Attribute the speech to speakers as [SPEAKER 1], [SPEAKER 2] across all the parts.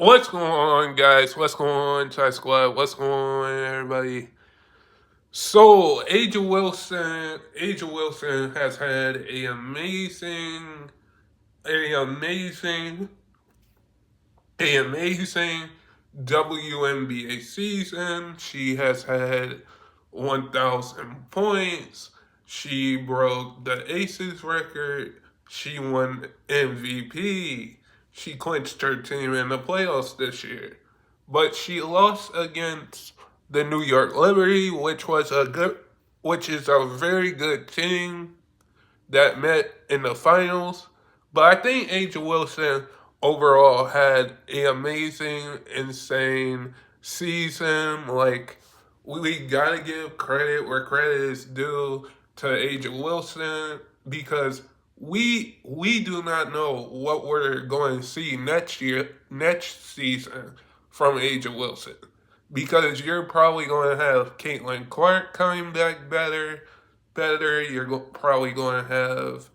[SPEAKER 1] What's going on, guys? What's going on, Chai Squad? What's going on, everybody? So, Asia Wilson has had a amazing, a amazing WNBA season. She has had 1,000 points. She broke the Aces record. She won MVP. She clinched her team in the playoffs this year. But she lost against the New York Liberty, which is a very good team that met in the finals. But I think Angel Wilson overall had an amazing, insane season. Like, we gotta give credit where credit is due to Angel Wilson because we do not know what we're going to see next season from Angel Wilson. Because you're probably going to have Caitlin Clark coming back better. You're probably going to have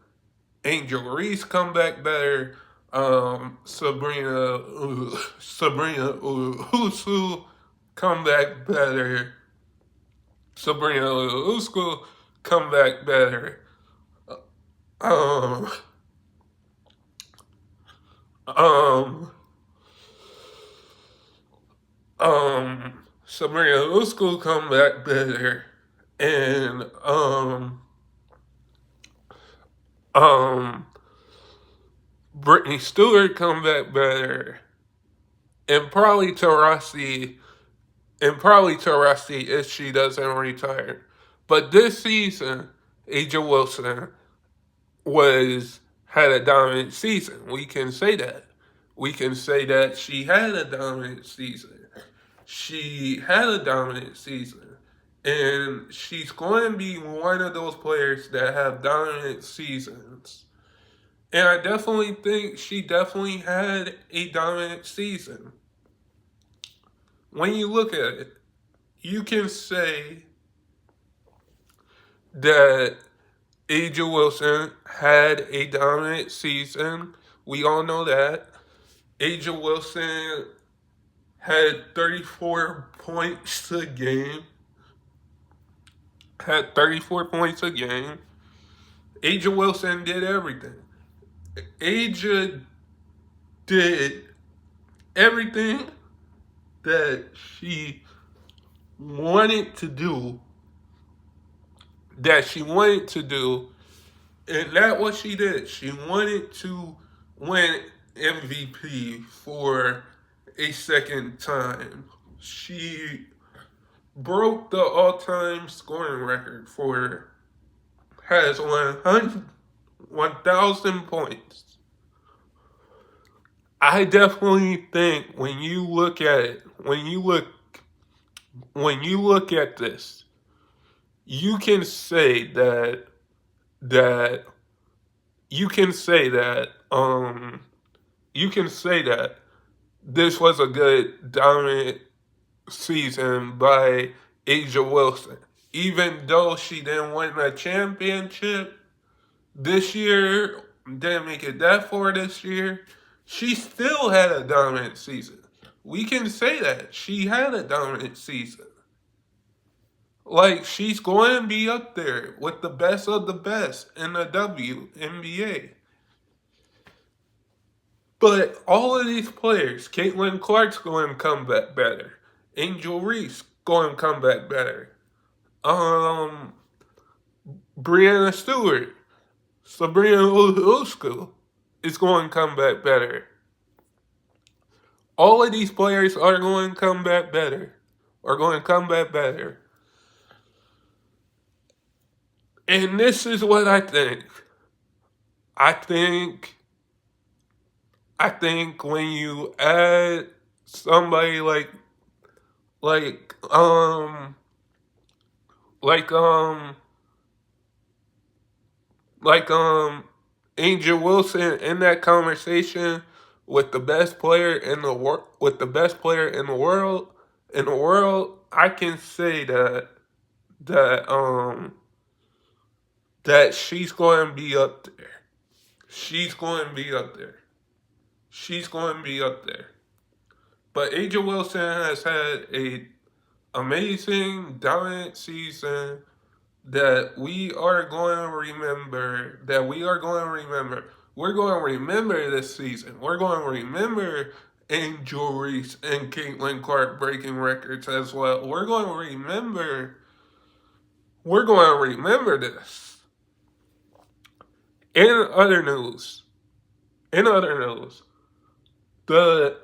[SPEAKER 1] Angel Reese come back better. Sabrina Usu come back better. Sabrina Usu come back better. Um, um, Sabrina Usu come back better, and um, Brittany Stewart come back better, and probably Tarasi if she doesn't retire. But this season, Aja Wilson had a dominant season. We can say that. We can say that she had a dominant season. She had a dominant season. And she's going to be one of those players that have dominant seasons. And I definitely think she definitely had a dominant season. When you look at it, you can say that Aja Wilson had a dominant season. We all know that. Aja Wilson had 34 points a game. Had 34 points a game. Aja Wilson did everything. Aja did everything that she wanted to do. And that's what she did. She wanted to win MVP for a second time. She broke the all-time scoring record has 1,000 points. I definitely think when you look at this, you can say that you can say that this was a good dominant season by Aja Wilson. Even though she didn't win a championship this year, didn't make it that far this year, she still had a dominant season. We can say that. She had a dominant season. Like, she's going to be up there with the best of the best in the WNBA. But all of these players, Caitlin Clark's going to come back better. Angel Reese going to come back better. Brianna Stewart, Sabrina Usko is going to come back better. All of these players are going to come back better. And this is what I think. I think when you add somebody like like um like um like Angel Wilson in that conversation with the best player in the world, I can say that that she's going to be up there. She's going to be up there. But Asia Wilson has had a amazing, dominant season that we are going to remember. That we are going to remember. We're going to remember this season. We're going to remember Angel Reese and Caitlin Clark breaking records as well. We're going to remember. We're going to remember this. In other news, the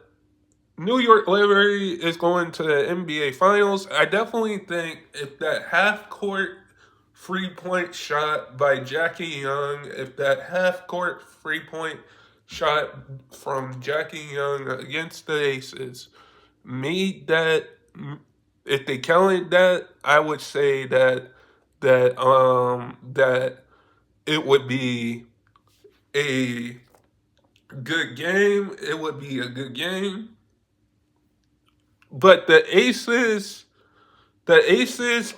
[SPEAKER 1] New York Liberty is going to the NBA Finals. I definitely think if that half court 3-point shot by Jackie Young, if that half court 3-point shot from Jackie Young against the Aces made that, if they counted that, I would say that it would be a good game. It would be a good game. But the Aces, the Aces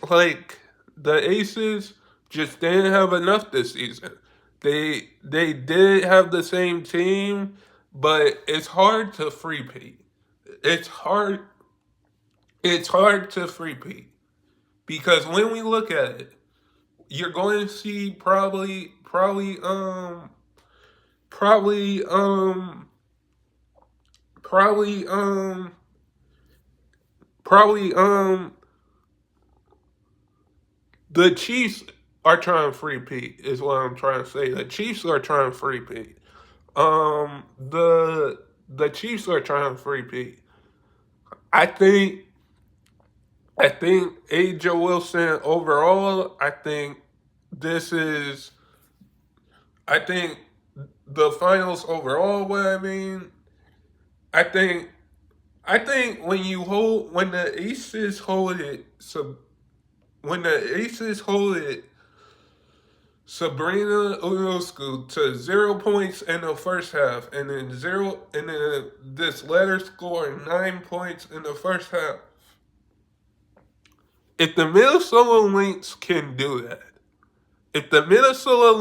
[SPEAKER 1] just didn't have enough this season. They did have the same team, but it's hard to repeat. It's hard. It's hard to repeat because when we look at it, you're going to see probably probably probably the Chiefs are trying to repeat is what I'm trying to say. The Chiefs are trying to repeat. The Chiefs are trying to repeat. I think Asia Wilson overall. This is. I think the finals overall. What I mean, I think when the Aces hold it, so when the Aces hold it, Sabrina Ionescu to 0 points in the first half, and then this letter score 9 points in the first half. If the Minnesota Lynx can do that, the Minnesota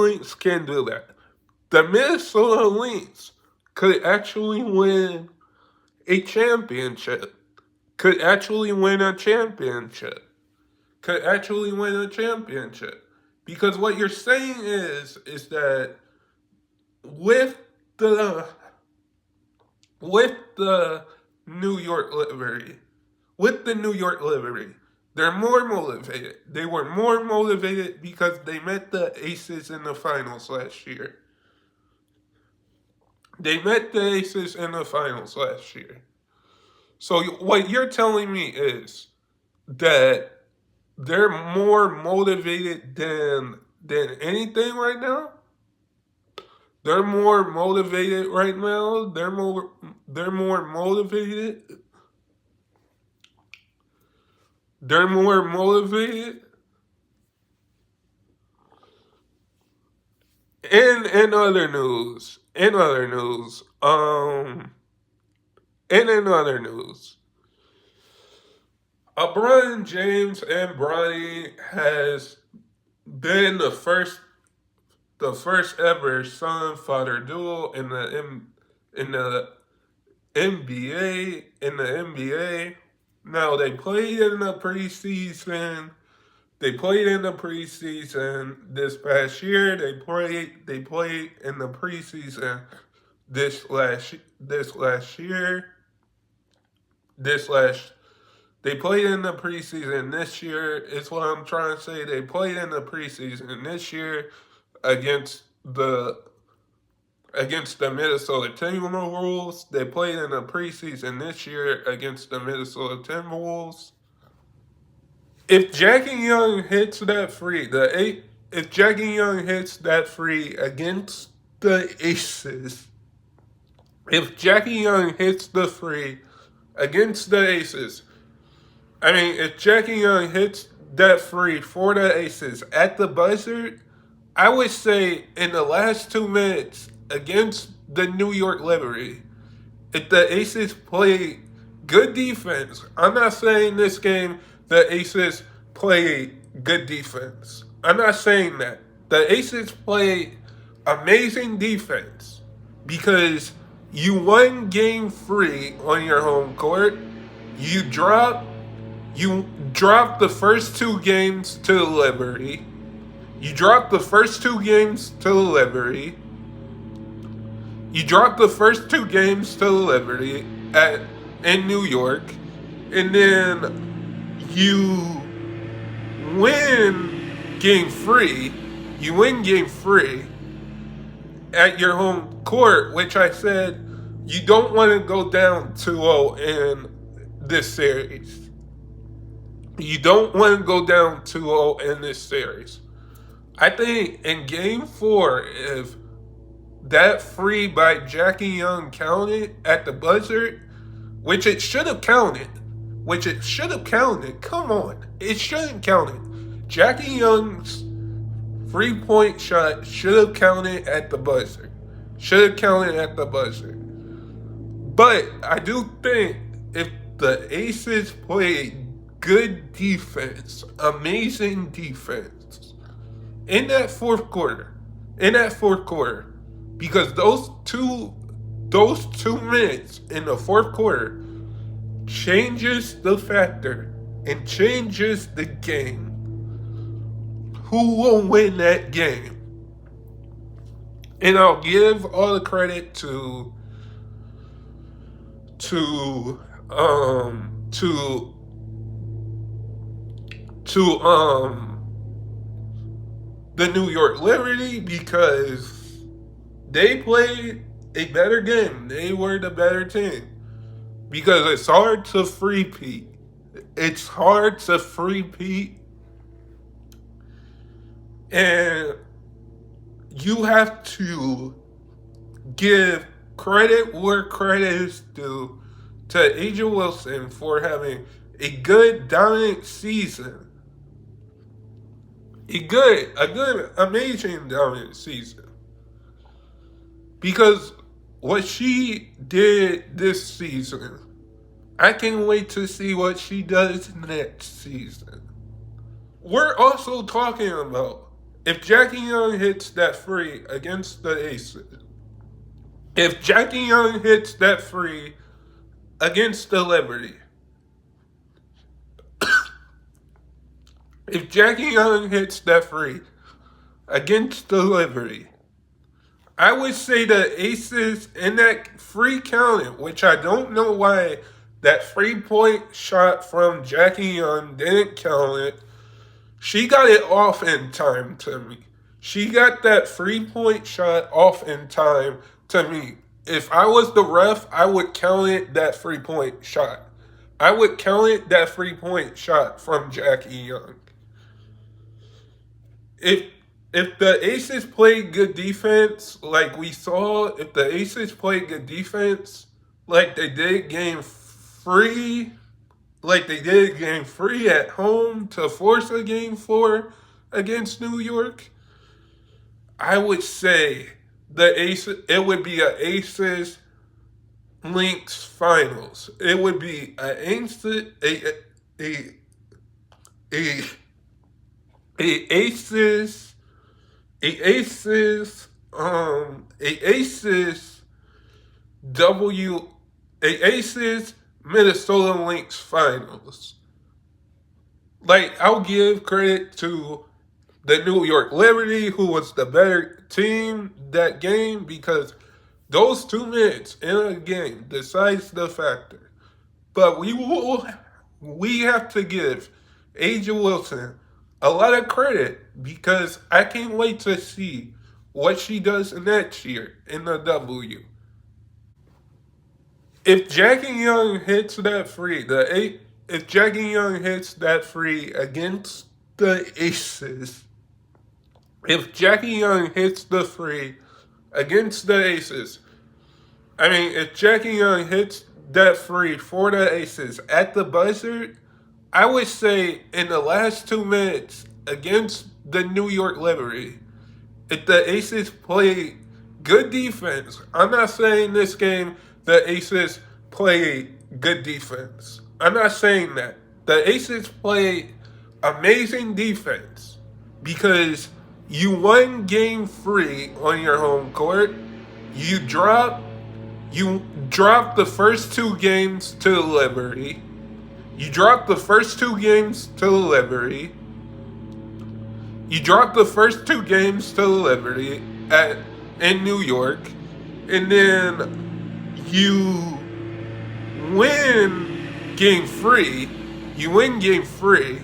[SPEAKER 1] Lynx could actually win a championship. Could actually win a championship. Because what you're saying is that with the New York Liberty, they're more motivated. They were more motivated because they met the Aces in the finals last year. So what you're telling me is that they're more motivated than anything right now. They're more motivated right now. They're more motivated. They're more motivated. In other news, LeBron James and Bronny has been the first ever son father duo in the NBA. Now they played in the preseason. This past year. They played in the preseason this last year. They played in the preseason this year. Is what I'm trying to say. They played in the preseason this year against the Minnesota Timberwolves. They played in the preseason this year against the Minnesota Timberwolves. If Jackie Young hits that free, against the Aces, if Jackie Young hits the free against the Aces, if Jackie Young hits that free for the Aces at the buzzer, I would say in the last 2 minutes against the New York Liberty, if the Aces play good defense, I'm not saying this game the Aces play good defense. I'm not saying that. The Aces play amazing defense because You won game 3 on your home court. You dropped the first 2 games to the Liberty. You dropped the first 2 games to the Liberty. You dropped the first 2 games to the Liberty in New York. And then you win game 3. You win game 3 at your home court, which I said you don't want to go down 2-0 in this series. You don't want to go down 2-0 in this series. I think in game 4, if that free by Jackie Young counted at the buzzer, which it should have counted. Come on. It shouldn't count it. Jackie Young's 3-point shot should have counted at the buzzer. But I do think if the Aces played good defense, amazing defense, in that fourth quarter, because those two minutes in the fourth quarter changes the factor and changes the game. Who will win that game? And I'll give all the credit to the New York Liberty, because they played a better game. They were the better team. Because it's hard to three-peat. And you have to give credit where credit is due to A'ja Wilson for having a good, dominant season. A good, amazing, dominant season. Because what she did this season, I can't wait to see what she does next season. We're also talking about if Jackie Young hits that free against the Aces, if Jackie Young hits that free against the Liberty, if Jackie Young hits that free against the Liberty, I would say the Aces in that free counted, which I don't know why that 3-point shot from Jackie Young didn't count it. She got it off in time to me. She got that 3-point shot off in time to me. If I was the ref, I would count it that 3-point shot. I would count it that 3-point shot from Jackie Young. If the Aces played good defense, like we saw, if the Aces played good defense, like they did game 3, at home to force a game 4 against New York, I would say it would be a Aces Lynx finals. It would be a Aces Minnesota Lynx finals. Like, I'll give credit to the New York Liberty, who was the better team that game, because those 2 minutes in a game decides the factor. But we have to give A'ja Wilson a lot of credit, because I can't wait to see what she does next year in the W. If Jackie Young hits that free, against the Aces, if Jackie Young hits the free against the Aces, if Jackie Young hits that free for the Aces at the buzzer, I would say in the last 2 minutes against the New York Liberty, if the Aces play good defense, I'm not saying this game the Aces play good defense. I'm not saying that. The Aces play amazing defense, because you won game 3 on your home court. You dropped You dropped the first two games to the Liberty. You dropped the first two games to the Liberty. You dropped the first two games to the Liberty in New York, and then you win game three. You win game three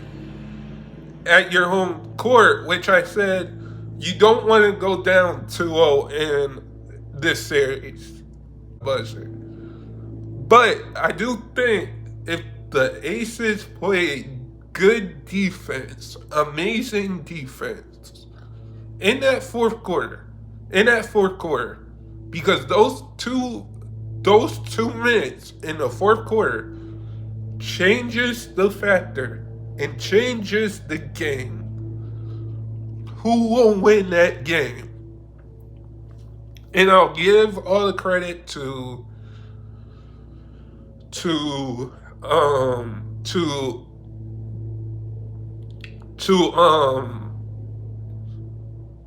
[SPEAKER 1] at your home court, which I said you don't want to go down 2-0 in this series. But I do think if the Aces play good defense, amazing defense, in that fourth quarter, because those two minutes in the fourth quarter changes the factor and changes the game. Who will win that game? And I'll give all the credit to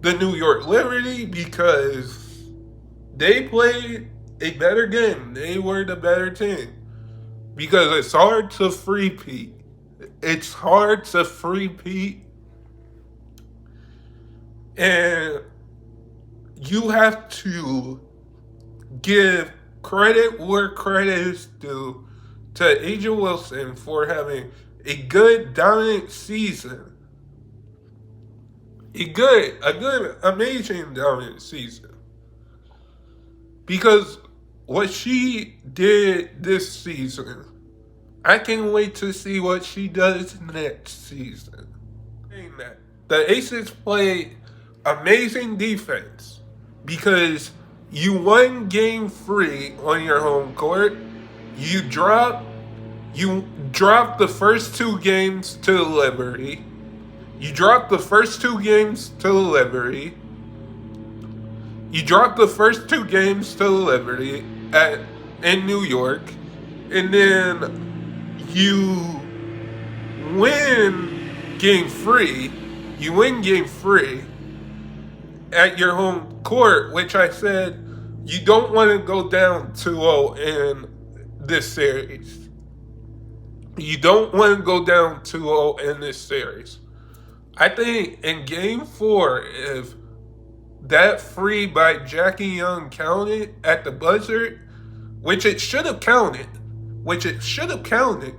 [SPEAKER 1] the New York Liberty, because they played a better game. They were the better team. Because it's hard to three-peat. It's hard to three-peat. And you have to give credit where credit is due to A'ja Wilson for having a good, dominant season. A good, amazing, dominant season. Because what she did this season, I can't wait to see what she does next season. The Aces play amazing defense because you won game three on your home court. You dropped the first two games to the Liberty. You dropped the first two games to the Liberty. You dropped the first two games to the Liberty in New York, and then you win game three. You win game three at your home court, which I said you don't want to go down 2-0 in this series. You don't want to go down 2-0 in this series. I think in game four, if that free by Jackie Young counted at the buzzer, which it should have counted.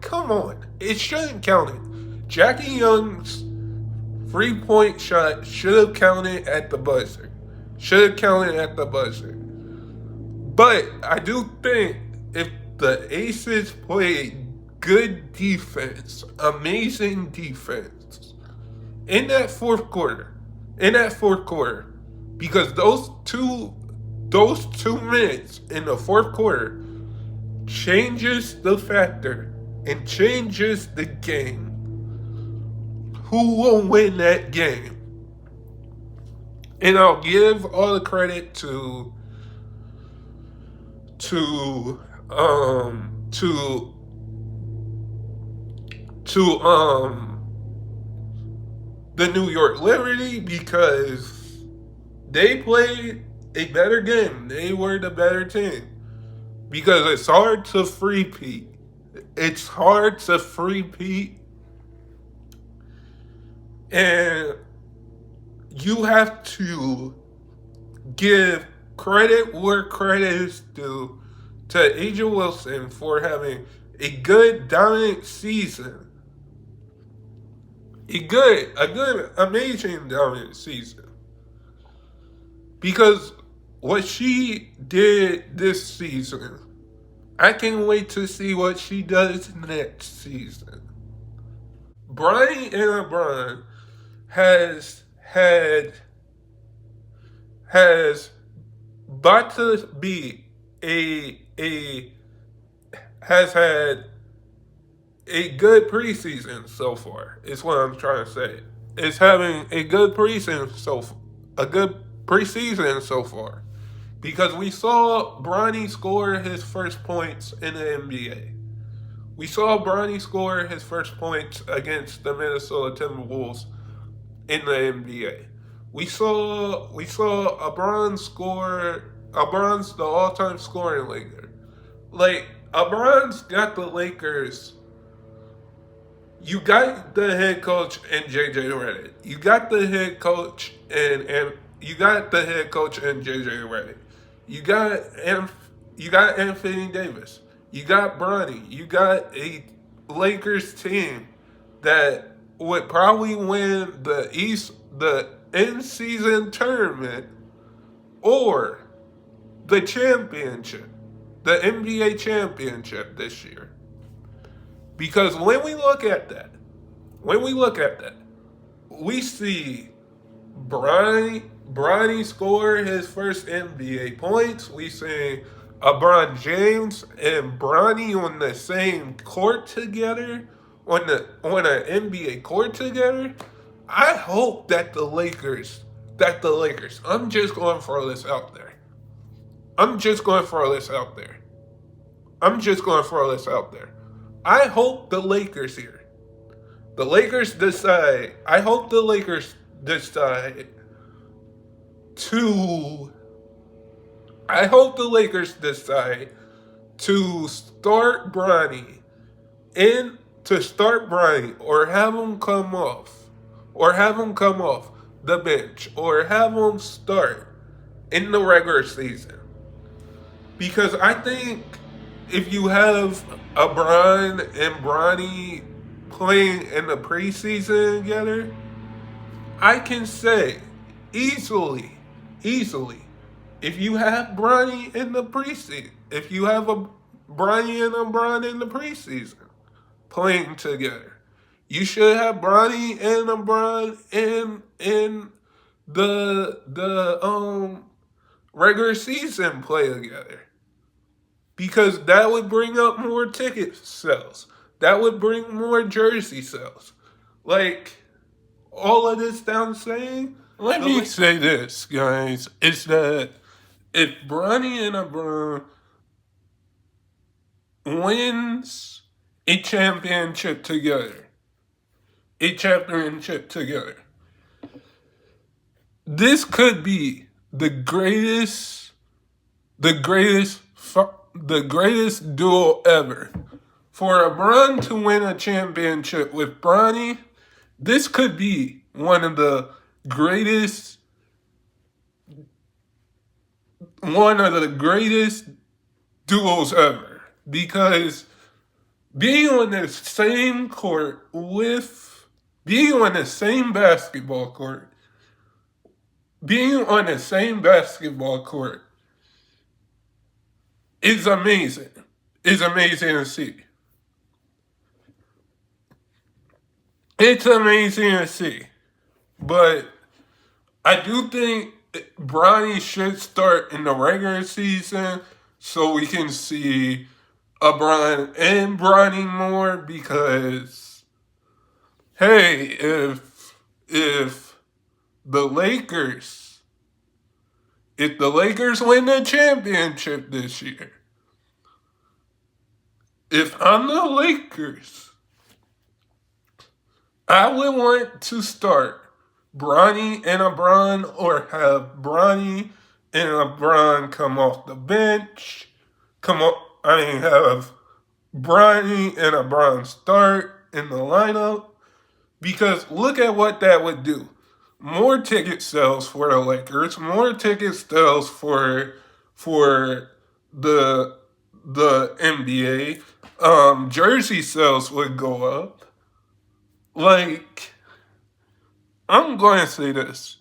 [SPEAKER 1] Come on. It shouldn't count it. Jackie Young's 3-point shot should have counted at the buzzer. But I do think if the Aces played good defense, amazing defense, in that fourth quarter, because those two minutes in the fourth quarter changes the factor and changes the game. Who will win that game? And I'll give all the credit to the New York Liberty, because they played a better game. They were the better team. Because it's hard to three-peat. And you have to give credit where credit is due to A'ja Wilson for having a good, dominant season. A good, amazing, dominant season. Because what she did this season, I can't wait to see what she does next season. Bronny and Lebron has had a good preseason so far. Is what I'm trying to say. It's having a good preseason so far. Because we saw Bronny score his first points in the NBA. We saw Bronny score his first points against the Minnesota Timberwolves in the NBA. We saw LeBron score LeBron's the all-time scoring leader. Like, LeBron's got the Lakers. You got the head coach and JJ Redick. You got the head coach and you got the head coach and JJ Redick. You got you got Anthony Davis. You got Bronny. You got a Lakers team that would probably win the in season tournament or the championship, the NBA championship this year. Because when we look at that, we see Bronny score his first NBA points. We see LeBron James and Bronny on the same court together, on an NBA court together. I hope that the Lakers, I'm just going to throw this out there. I'm just going to throw this out there. I'm just going to throw this out there. I hope the Lakers here. The Lakers decide. I hope the Lakers decide to. I hope the Lakers decide to start Bronny or have him come off, the bench, or have him start in the regular season. Because I think if you have LeBron and Bronny playing in the preseason together, I can say easily, if you have Bronny in the preseason, if you have a Bronny and LeBron in the preseason playing together, you should have Bronny and LeBron in the regular season play together. Because that would bring up more ticket sales. That would bring more jersey sales. Like, all of this that I'm saying. Let me say this, guys. Is that if Bronny and LeBron wins a championship together, this could be the greatest duel ever. For LeBron to win a championship with Bronny, this could be one of the greatest duels ever. Because being on the same basketball court is amazing. It's amazing to see. It's amazing to see. But I do think Bronny should start in the regular season so we can see LeBron and Bronny more, because hey, if the Lakers win the championship this year, if I'm the Lakers, I would want to start Bronny and LeBron, or have Bronny and LeBron come off the bench. Have Bronny and LeBron start in the lineup. Because look at what that would do. More ticket sales for the Lakers, more ticket sales for the NBA. Jersey sales would go up. Like, I'm going to say this.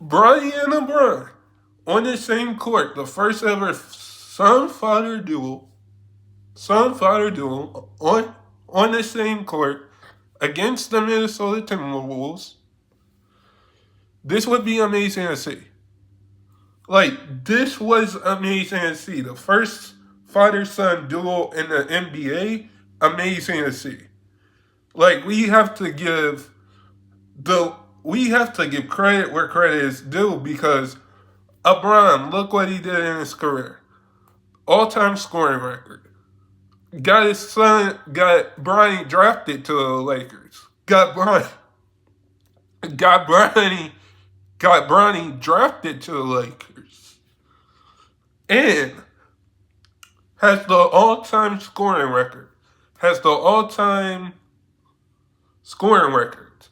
[SPEAKER 1] Bronny and LeBron on the same court, the first ever son-father duel on the same court against the Minnesota Timberwolves. This would be amazing to see. Like, this was amazing to see. The first father-son duel in the NBA, amazing to see. Like, we have to give credit where credit is due, because LeBron, look what he did in his career. All-time scoring record. Got Bronny drafted to the Lakers. Got Bronny drafted to the Lakers. and has the all-time scoring record. Has the all-time scoring record.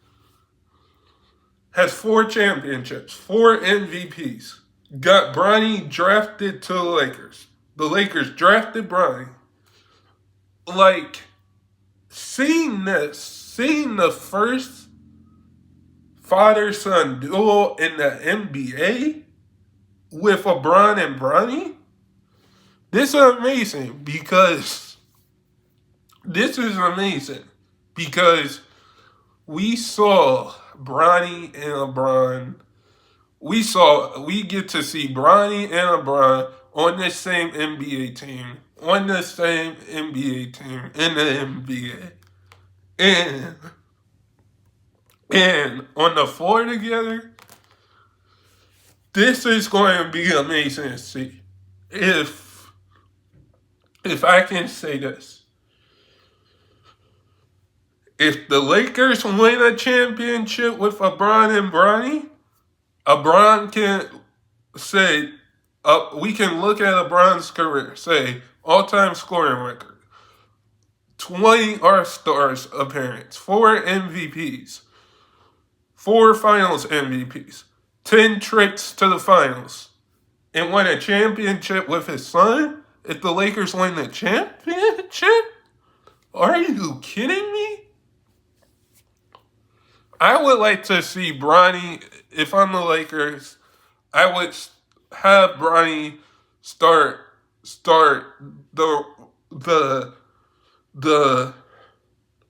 [SPEAKER 1] Has 4 championships, 4 MVPs. Got Bronny drafted to the Lakers. The Lakers drafted Bronny. Like, seeing this, seeing the first father-son duo in the NBA with LeBron and Bronny, this is amazing because we saw Bronny and LeBron. We get to see Bronny and LeBron on the same NBA team, on the same NBA team in the NBA, and on the floor together. This is going to be amazing to see. If I can say this, if the Lakers win a championship with LeBron and Bronny, LeBron can say, we can look at LeBron's career, say, all-time scoring record, 20 All-Stars appearance, 4 MVPs, 4 Finals MVPs, 10 trips to the Finals, and win a championship with his son? If the Lakers win the championship? Are you kidding me? I would like to see Bronny, if I'm the Lakers, I would have Bronny start the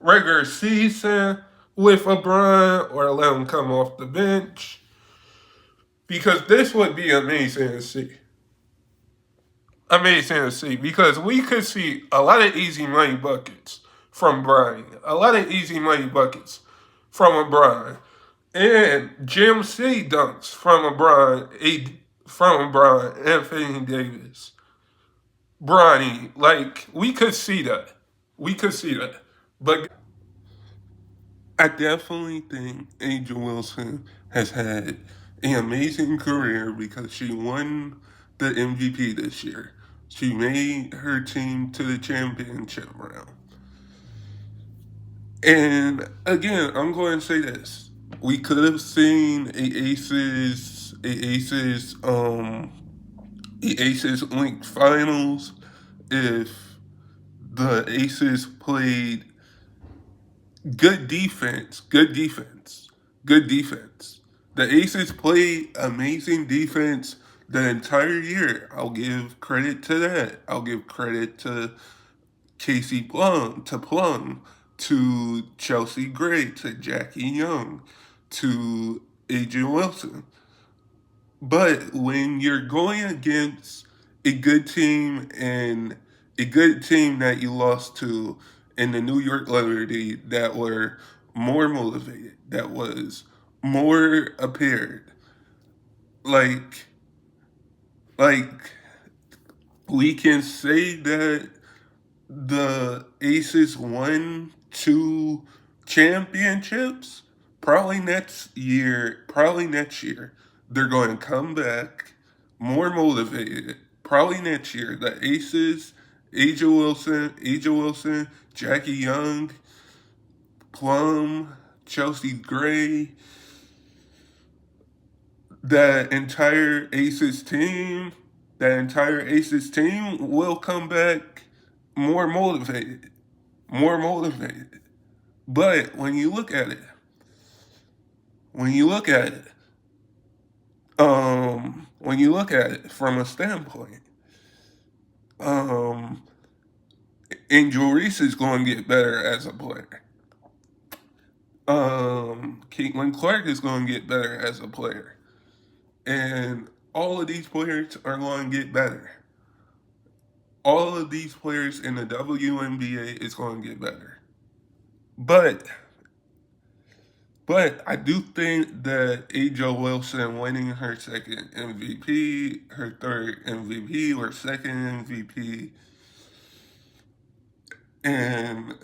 [SPEAKER 1] regular season with LeBron or let him come off the bench. Because this would be amazing to see. Amazing to see. Because we could see a lot of easy money buckets from Bronny. A lot of easy money buckets from LeBron. And Gym City dunks from LeBron, Anthony Davis, Bronny. Like, we could see that. We could see that. But I definitely think Angel Wilson has had an amazing career because she won the MVP this year. She made her team to the championship round. And again, I'm going to say this. We could have seen Aces Link finals if the Aces played good defense. The Aces played amazing defense the entire year. I'll give credit to that. I'll give credit to Plum, to Chelsea Gray, to Jackie Young, to Adrian Wilson. But when you're going against a good team and a good team that you lost to in the New York Liberty that were more motivated, that was more appeared, like we can say that the Aces won 2 championships. Probably next year, they're going to come back more motivated. Probably next year, the Aces, Angel Wilson, Jackie Young, Plum, Chelsea Gray, that entire Aces team will come back more motivated. But when you look at it, from a standpoint, Angel Reese is going to get better as a player. Caitlin Clark is going to get better as a player. And all of these players are going to get better. All of these players in the WNBA is going to get better. But I do think that Angel Wilson winning her second MVP, her third MVP, or second MVP, and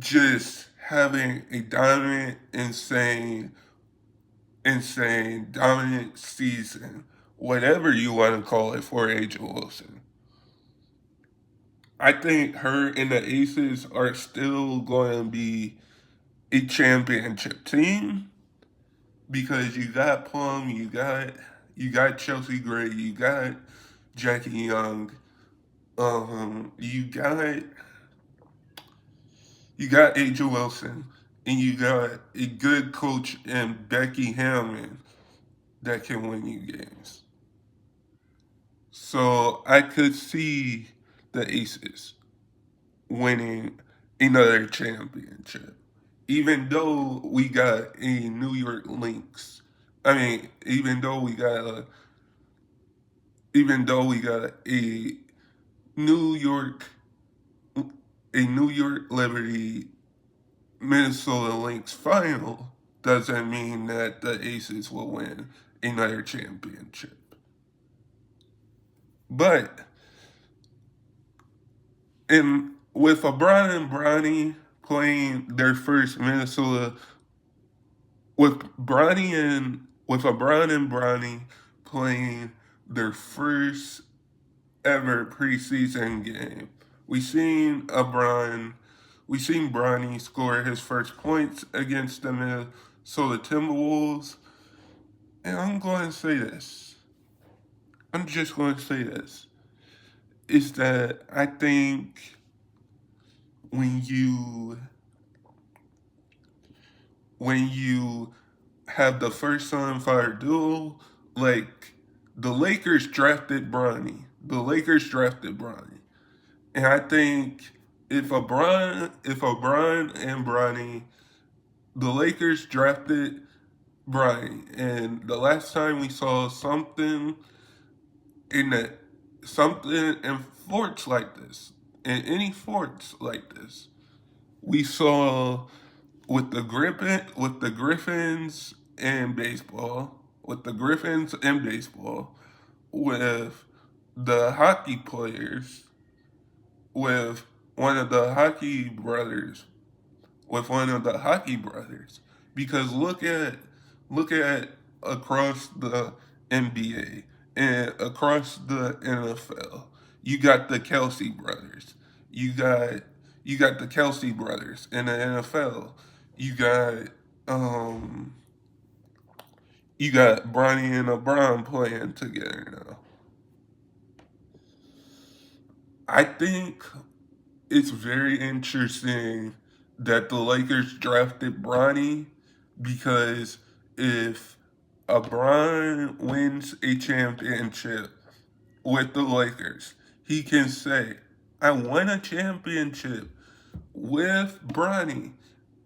[SPEAKER 1] just having a dominant, insane, dominant season whatever you want to call it for Angel Wilson. I think her and the Aces are still going to be a championship team because you got Plum, you got Chelsea Gray, you got Jackie Young, you got Angel Wilson, and you got a good coach in Becky Hammond that can win you games. So I could see the Aces winning another championship. Even though we got a New York Lynx, I mean, even though we got New York, a New York Liberty Minnesota Lynx final, doesn't mean that the Aces will win another championship. But with LeBron and Bronny playing their first Minnesota with LeBron and Bronny playing their first ever preseason game. We seen Bronny score his first points against the Minnesota Timberwolves, and I'm going to say this. I'm just going to say this: is that I think when you when you have the first son fire duel, like the Lakers drafted Bronny. The Lakers drafted Bronny. And I think if LeBron and Bronny, the Lakers drafted Bronny, and the last time we saw in that something in sports like this, in any sports like this, we saw with the Griffins in baseball, with the hockey players, with one of the hockey brothers, with one of the hockey brothers. Because look at across the NBA and across the NFL, you got the Kelsey brothers. You got you got the Kelsey brothers in the NFL. You got um you got Bronny and LeBron playing together now. I think it's very interesting that the Lakers drafted Bronny because if LeBron wins a championship with the Lakers, he can say, I won a championship with Bronny,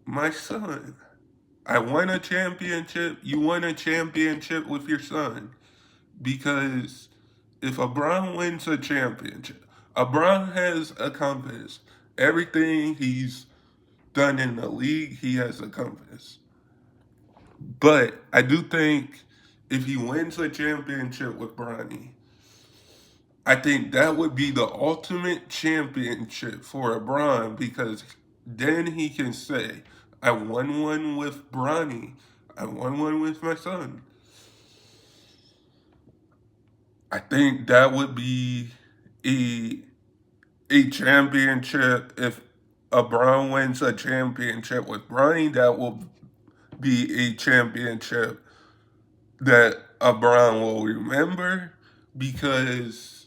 [SPEAKER 1] my son. I won a championship. You won a championship with your son. Because if LeBron wins a championship, LeBron has accomplished everything he's done in the league, he has accomplished. But I do think if he wins a championship with Bronny, I think that would be the ultimate championship for LeBron because then he can say, I won one with Bronny. I won one with my son. I think that would be a a championship. If LeBron wins a championship with Bronny, that will be a championship that LeBron will remember because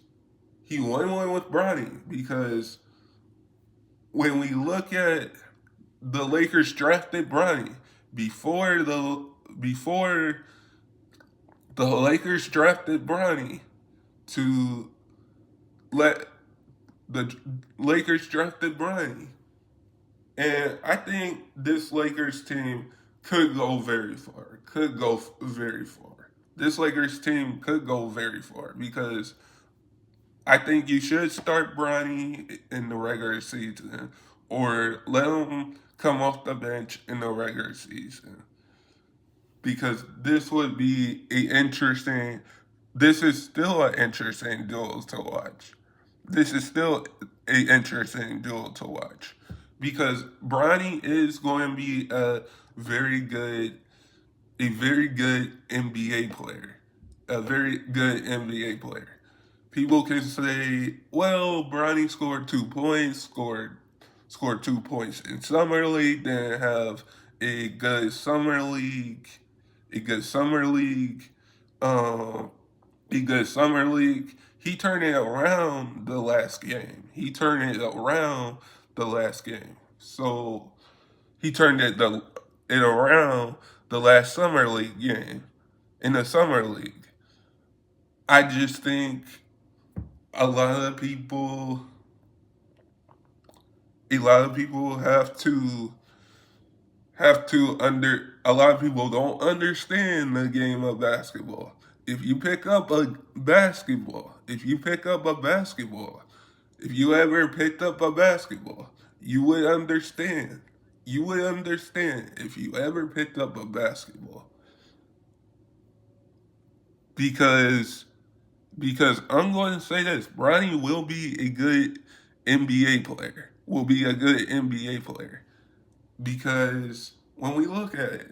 [SPEAKER 1] he won one with Bronny. Because when we look at the Lakers drafted Bronny before the Lakers drafted Bronny to let the Lakers drafted Bronny. And I think this Lakers team could go very far. Could go very far. This Lakers team could go very far because I think you should start Bronny in the regular season or let him come off the bench in the regular season because this would be a interesting. This is still an interesting duel to watch. This is still a interesting duel to watch because Bronny is going to be very good, a very good NBA player, a very good NBA player. People can say, well, Bronny scored 2 points, scored 2 points in summer league, then have a good summer league, a good summer league, um, a good summer league. He turned it around the last game. He turned it around the last game. So he turned it around the last summer league game in the summer league. I just think a lot of people a lot of people have to under a lot of people don't understand the game of basketball. If you pick up a basketball, if you ever picked up a basketball, you would understand. You would understand if you ever picked up a basketball. Because because I'm going to say this, Bronny will be a good NBA player. Will be a good NBA player. Because when we look at it,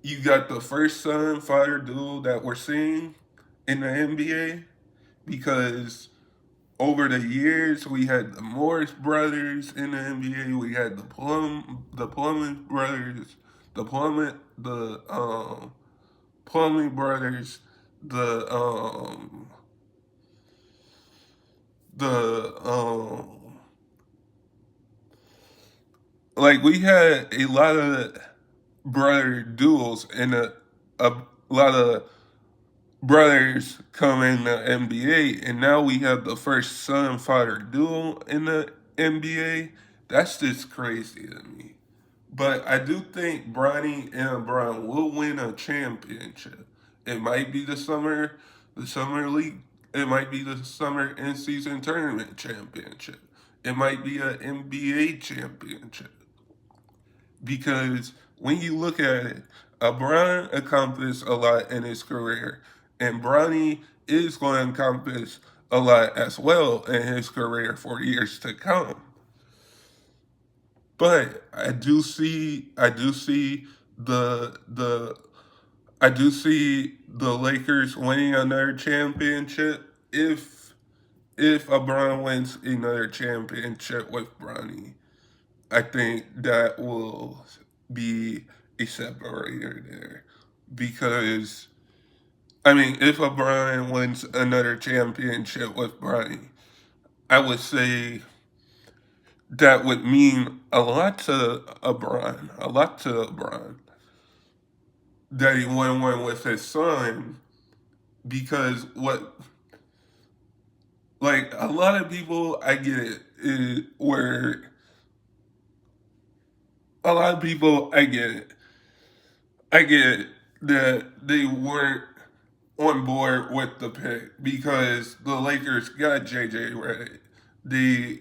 [SPEAKER 1] you got the first son father duel that we're seeing in the NBA. Because over the years we had the Morris brothers in the NBA, we had the Plummet brothers, the Plumlee brothers, the the like we had a lot of brother duels and a lot of brothers come in the NBA, and now we have the first son father duel in the NBA. That's just crazy to me. But I do think Bronny and Brown will win a championship. It might be the summer league. It might be the summer in season tournament championship. It might be an NBA championship. Because when you look at it, Brown accomplished a lot in his career, and Bronny is going to accomplish a lot as well in his career for years to come. But the I do see the Lakers winning another championship if LeBron wins another championship with Bronny. I think that will be a separator there. Because I mean, if LeBron wins another championship with Bronny, I would say that would mean a lot to LeBron, that he won one with his son. Because like a lot of people, I get it, where a lot of people, I get it that they weren't on board with the pick because the Lakers got JJ Redick. They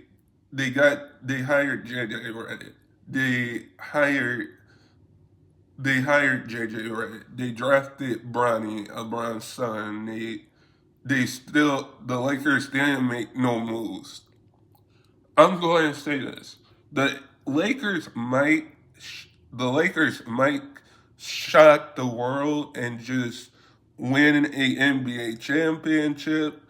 [SPEAKER 1] they hired JJ Redick. They hired they hired JJ Redick. They drafted Bronny, LeBron's son. The Lakers didn't make no moves. I'm going to say this: the Lakers might the Lakers might shock the world and just win a NBA championship.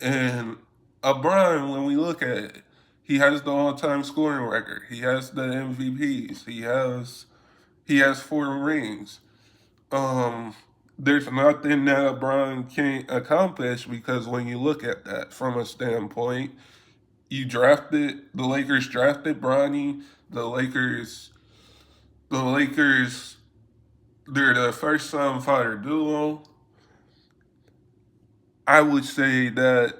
[SPEAKER 1] And LeBron, when we look at it, he has the all-time scoring record. He has the MVPs. He has 4 rings. Um, there's nothing that LeBron can't accomplish because when you look at that from a standpoint, the Lakers drafted Bronny. The Lakers, the Lakers, they're the first son father duo. I would say that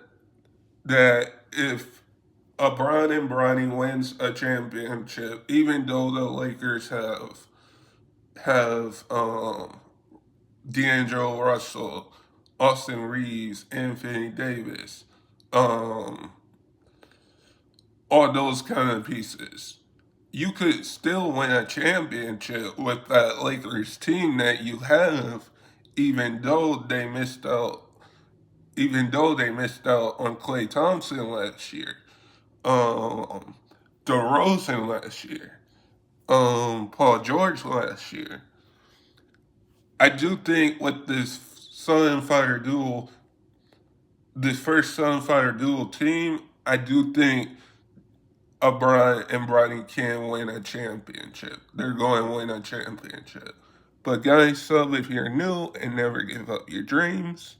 [SPEAKER 1] if LeBron and Bronny wins a championship, even though the Lakers have D'Angelo Russell, Austin Reeves, Anthony Davis, um, all those kind of pieces. You could still win a championship with that Lakers team that you have, even though they missed out. Even though they missed out on Klay Thompson last year, um, DeRozan last year, Paul George last year. I do think with this Sun Fighter Duel, this first Sun Fighter Duel team, I do think Brian and Bronny can win a championship. They're going to win a championship. But guys, sub if you're new and never give up your dreams.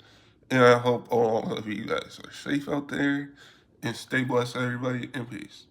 [SPEAKER 1] And I hope all of you guys are safe out there and stay blessed, everybody, and peace.